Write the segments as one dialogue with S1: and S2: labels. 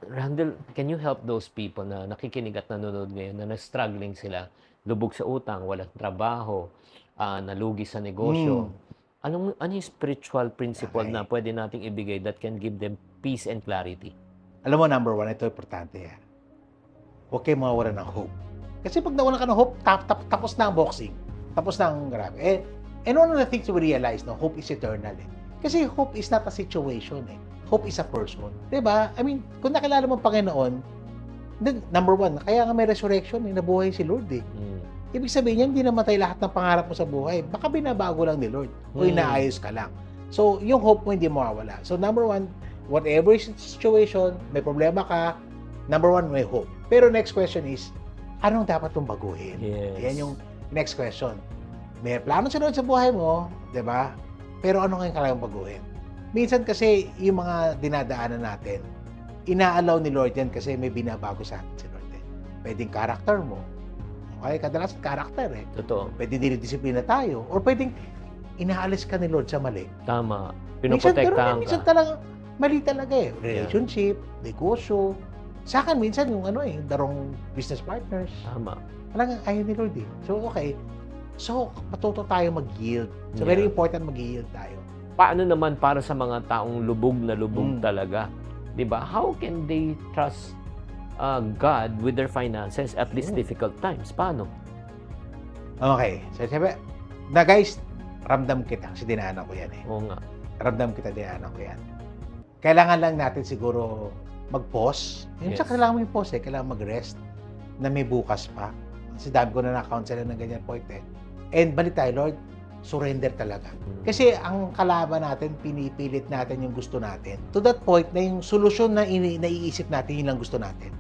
S1: Randall, can you help those people na nakikinig at nanonood ngayon na struggling sila, lubog sa utang, walang trabaho, nalugi sa negosyo?
S2: Hmm,
S1: Ano yung spiritual principle na
S2: okey.
S1: pwede nating ibigay that can give them peace and clarity?
S2: Alam mo number one, ito importante yan, huwag kayong mawawalan ng hope. Kasi 'pag nawalan ka ng hope, tapos na ang boxing, tapos na ang grabe. And one of the things we realize, no, hope is eternal, eh. Kasi hope is not a situation, eh. Hope is a person, 'di ba? I mean, kung nakilala mo ang Panginoon, then number one, kaya nga may resurrection, eh, nabuhay si Lord, eh.
S1: Hmm.
S2: Ibig sabihin niyan, hindi namatay lahat ng pangarap mo sa buhay. Baka binabago lang ni Lord o inaayos ka lang. So, yung hope mo hindi mawawala. So, number one, whatever is the situation, may problema ka, number one, may hope. Pero next question is, anong dapat mong baguhin?
S1: Yes.
S2: Yan yung next question. May plano si Lord sa buhay mo, di ba? Pero ano ngayon kailangan baguhin? Minsan kasi yung mga dinadaanan natin, inaalaw ni Lord yan kasi may binabago sa atin si Lord. Pwedeng character mo. Okay, kadalasan character, eh.
S1: Totoo.
S2: Pwede dinidisiplina tayo or pwedeng inaalis ka ni Lord sa mali.
S1: Tama.
S2: Minsan, pero
S1: Pinoprotektahan
S2: minsan
S1: ka.
S2: talaga mali talaga, eh. Relationship, negosyo. Sa akin minsan yung the wrong business partners.
S1: Tama.
S2: Talagang ayaw ni Lord, eh. So, okay. So, matuto tayo mag-yield. So, very
S1: Yeah.
S2: important mag-yield tayo.
S1: Paano naman para sa mga taong lubog na lubog
S2: Mm.
S1: talaga? 'Di ba? How can they trust God with their finances at these difficult times? Paano?
S2: Okay. So, sabi, na guys, ramdam kita kasi dinaanan ko yan, eh.
S1: Oo nga.
S2: Ramdam kita, dinaanan ko yan. Kailangan lang natin siguro mag-pause. Yung
S1: Yes.
S2: kailangan mo yung pause, eh. Kailangan mag-rest na may bukas pa. Kasi dami ko na na-counsel ng ganyan point, eh. And balik tayo, Lord, surrender talaga. Kasi ang kalaban natin, pinipilit natin yung gusto natin. To that point na yung solusyon na naiisip natin, yun lang gusto natin.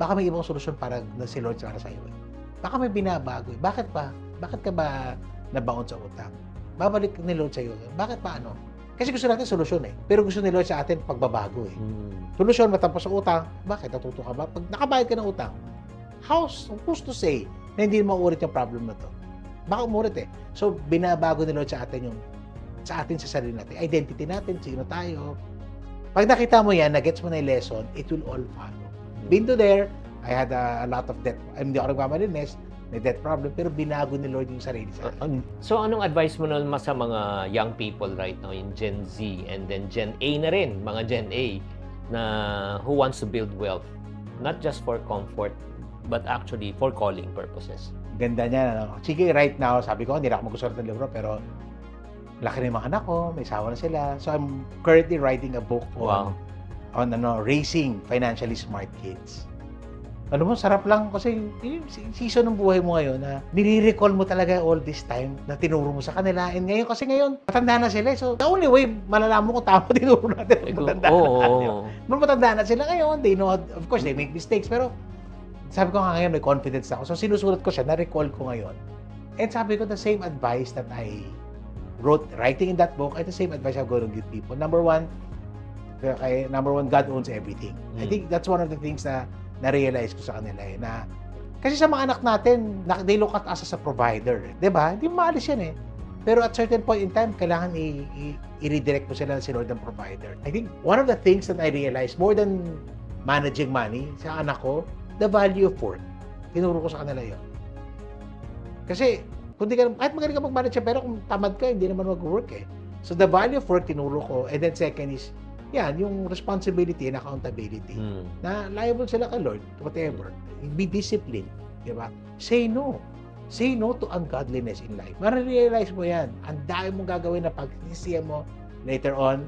S2: Baka may ibang solusyon para na si Lord para sa iyo, eh. Baka may binabago, eh. Bakit ba? Bakit ka ba nabaon sa utang? Babalik ni Lord sa iyo. Bakit pa ano? Kasi gusto natin solusyon, eh. Pero gusto ni Lord sa atin pagbabago, eh. Solusyon, matapos sa utang. Bakit? Natuto ka ba? Pag nakabayad ka ng utang, who's to say na hindi mauulit yung problem na to? Baka umulit, eh. So, binabago ni Lord sa atin sa sarili natin. Identity natin, sino tayo. Pag nakita mo yan, na-gets mo na yung lesson, it will all follow. Been to there, I had a lot of debt. Hindi ako nagmamalinis, may debt problem, pero binago ni Lord yung sarili sa akin.
S1: So, anong advice mo naman sa mga young people right now, yung Gen Z and then Gen A na rin, mga Gen A, na who wants to build wealth, not just for comfort, but actually for calling purposes?
S2: Ganda niya, ano. Sige, right now, sabi ko, hindi na ako magsusulat ng libro, pero laki na yung mga anak ko, may sawa na sila. So, I'm currently writing a book
S1: Wow.
S2: on raising financially smart kids. Alam mo, sarap lang kasi yung season ng buhay mo ngayon na nire-recall mo talaga all this time na tinuro mo sa kanila. And ngayon, kasi ngayon, matanda na sila. So, the only way, malalaman mo kung tama tinuro natin. Matanda na.
S1: Oo.
S2: Matanda na sila ngayon. They know, of course, they make mistakes. Pero, sabi ko nga ngayon, may confidence na ako. So, sinusulat ko siya, na-recall ko ngayon. And sabi ko, the same advice that I writing in that book, ay the same advice I'm going to give people. Number one, God owns everything. I think that's one of the things na na-realize ko sa kanila, eh, na kasi sa mga anak natin, they look at us as a provider. Eh. Diba? Hindi maalis yan, eh. Pero at certain point in time, kailangan i-redirect mo sila na si Lord ang provider. I think one of the things that I realized, more than managing money, sa anak ko, the value of work. Tinuro ko sa kanila yun. Kasi, kahit magaling ka mag-manage siya, pero kung tamad ka, hindi naman mag-work, eh. So, the value of work, tinuro ko. And then second is, yan, yung responsibility and accountability. Na liable sila kay Lord, whatever. Be disciplined, di ba? Say no. Say no to ungodliness in life. Marirealize mo yan. Ang dami mong gagawin na pag-sisiya mo later on,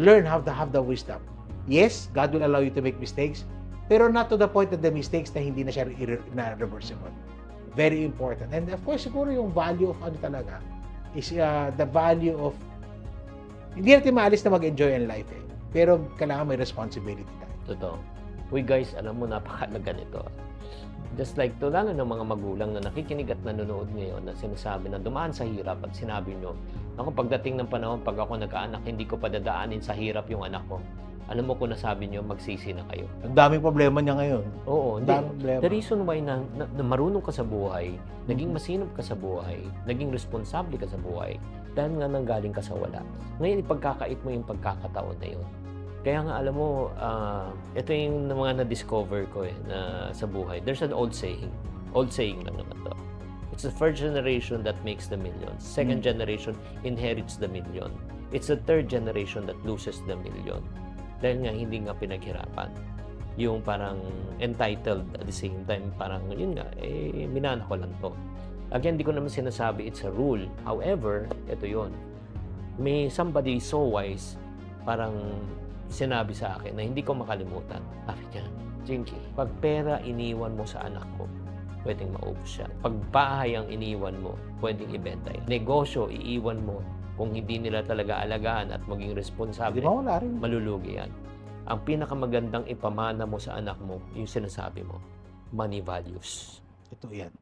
S2: learn how to have the wisdom. Yes, God will allow you to make mistakes, pero not to the point that the mistakes na hindi na siya reversible. Very important. And of course, siguro yung value of talaga is the value of hindi natin maalis na mag-enjoy in life, eh. Pero kailangan may responsibility tayo.
S1: Totoo. Uy guys, alam mo, napakalaga nito. Just like to, lalo ng mga magulang na nakikinig at nanonood ngayon na sinasabi na dumaan sa hirap at sinabi nyo, ako pagdating ng panahon, pag ako nagkaanak, hindi ko padadaanin sa hirap yung anak ko. Alam mo kung nasabi nyo, magsisi na kayo.
S2: Ang daming problema niya ngayon.
S1: Oo.
S2: Ang daming problema.
S1: The reason why na marunong ka sa buhay, naging masinop ka sa buhay, naging responsable ka sa buhay, dahil nga nanggaling ka sa wala. Ngayon, ipagkakait mo yung pagkakataon na yun. Kaya nga alam mo, ito yung mga na-discover ko na sa buhay. There's an old saying lang naman to. It's the first generation that makes the million. Second generation inherits the million. It's the third generation that loses the million. Dahil nga hindi nga pinaghirapan. Yung parang entitled at the same time, parang yun nga, minana ko lang to. Again, di ko naman sinasabi it's a rule. However, ito yun. May somebody so wise, parang sinabi sa akin na hindi ko makalimutan. Sabi niya, Jinky, pag pera iniwan mo sa anak mo, pwedeng maubos siya. Pag bahay ang iniwan mo, pwedeng ibenta yan. Negosyo, iiwan mo. Kung hindi nila talaga alagaan at maging responsable,
S2: Wala rin.
S1: malulugi yan. Ang pinakamagandang ipamana mo sa anak mo, yung sinasabi mo, money values.
S2: Ito yan.